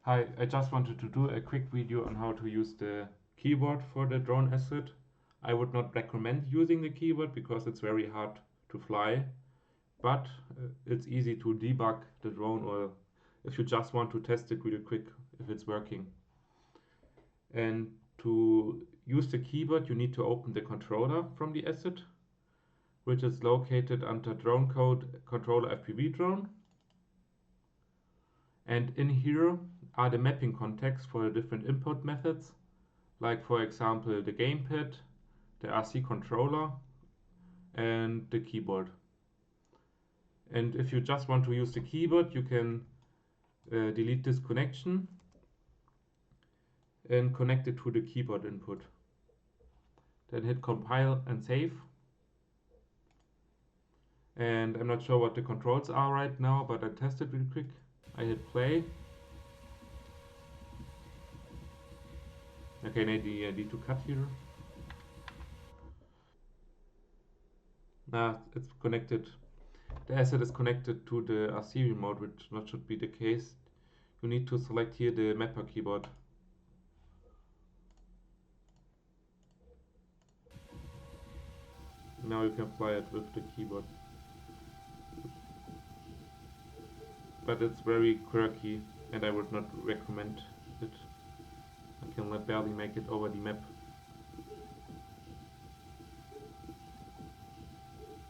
Hi, I just wanted to do a quick video on how to use the keyboard for the drone asset. I would not recommend using the keyboard because it's very hard to fly, but it's easy to debug the drone, or if you just want to test it really quick if it's working. And to use the keyboard you need to open the controller from the asset, which is located under drone code controller FPV drone. And in here are the mapping contexts for the different input methods, like for example the gamepad, the RC controller, and the keyboard. And if you just want to use the keyboard, you can delete this connection and connect it to the keyboard input. Then hit compile and save. And I'm not sure what the controls are right now, but I test it really quick. I hit play. Okay, maybe I need to cut here. It's connected. The asset is connected to the RC remote, which not should be the case. You need to select here the mapper keyboard. Now you can fly it with the keyboard. But it's very quirky and I would not recommend it. I can barely make it over the map.